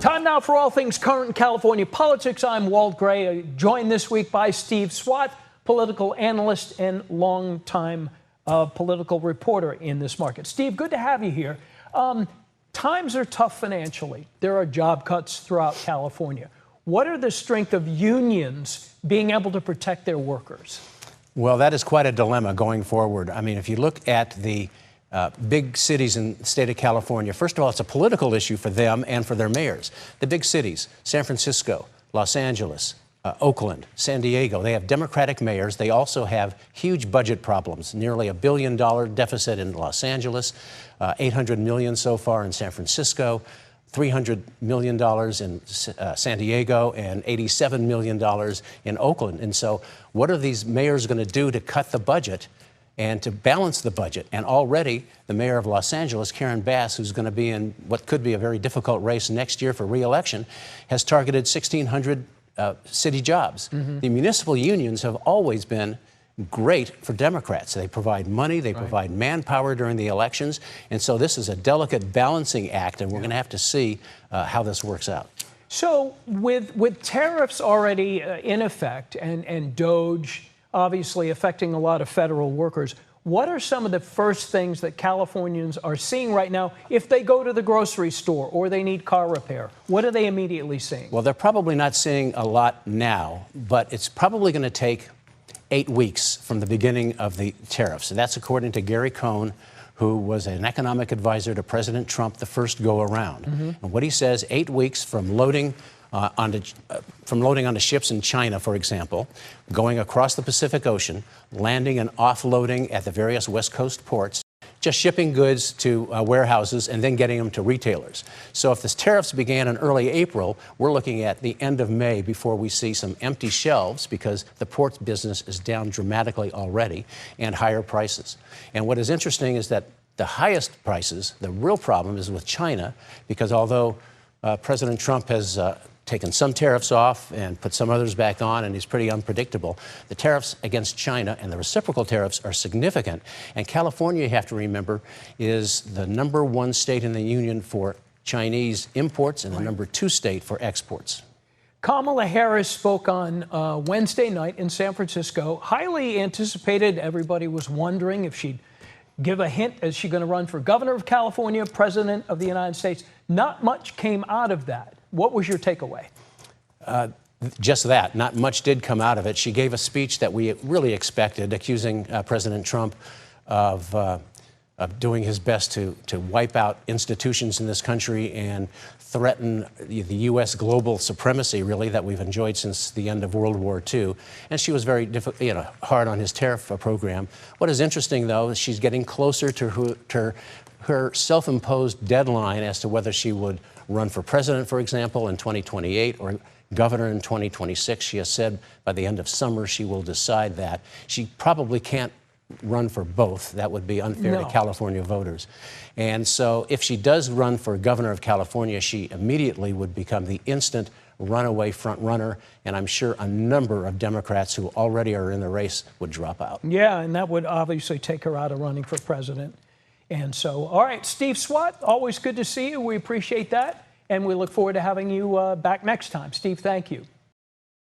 Time now for all things current in California politics. I'm Walt Gray, joined this week by Steve Swatt, political analyst and longtime political reporter in this market. Steve, good to have you here. Times are tough financially. There are job cuts throughout California. What are the strength of unions being able to protect their workers? Well, that is quite a dilemma going forward. I mean, if you look at the big cities in the state of California, first of all, it's a political issue for them and for their mayors. The big cities, San Francisco, Los Angeles, Oakland, San Diego, they have Democratic mayors. They also have huge budget problems, nearly $1 billion deficit in Los Angeles, $800 million so far in San Francisco, $300 million in San Diego, and $87 million in Oakland. And so what are these mayors going to do to cut the budget and to balance the budget? And already the mayor of Los Angeles, Karen Bass, who's going to be in what could be a very difficult race next year for re-election, has targeted 1,600 city jobs. The municipal unions have always been great for Democrats. They provide money, they provide manpower during the elections, and so this is a delicate balancing act, and we're going to have to see how this works out. So with tariffs already in effect and DOGE obviously affecting a lot of federal workers, what are some of the first things that Californians are seeing right now if they go to the grocery store or they need car repair? What are they immediately seeing? Well, they're probably not seeing a lot now, but it's probably going to take 8 weeks from the beginning of the tariffs. And that's according to Gary Cohn, who was an economic advisor to President Trump the first go around. And what he says, 8 weeks from loading onto ships in China, for example, going across the Pacific Ocean, landing and offloading at the various West Coast ports, just shipping goods to warehouses and then getting them to retailers. So if the tariffs began in early April, we're looking at the end of May before we see some empty shelves because the port business is down dramatically already and higher prices. And what is interesting is that the highest prices, the real problem is with China, because although President Trump has taken some tariffs off and put some others back on, and he's pretty unpredictable. The tariffs against China and the reciprocal tariffs are significant. And California, you have to remember, is the #1 state in the union for Chinese imports and the #2 state for exports. Kamala Harris spoke on Wednesday night in San Francisco, highly anticipated. Everybody was wondering if she'd give a hint. Is she going to run for governor of California, president of the United States? Not much came out of that. What was your takeaway? Just that. Not much did come out of it. She gave a speech that we really expected, accusing President Trump of doing his best to wipe out institutions in this country and threaten the U.S. global supremacy, really, that we've enjoyed since the end of World War II. And she was very hard on his tariff program. What is interesting, though, is she's getting closer to her self-imposed deadline as to whether she would run for president, for example, in 2028 or governor in 2026. She has said by the end of summer she will decide that. She probably can't run for both. That would be unfair to California voters. And so if she does run for governor of California, she immediately would become the instant runaway front runner, and I'm sure a number of Democrats who already are in the race would drop out. Yeah, and that would obviously take her out of running for president. And so, all right, Steve Swatt, always good to see you. We appreciate that, and we look forward to having you back next time. Steve, thank you.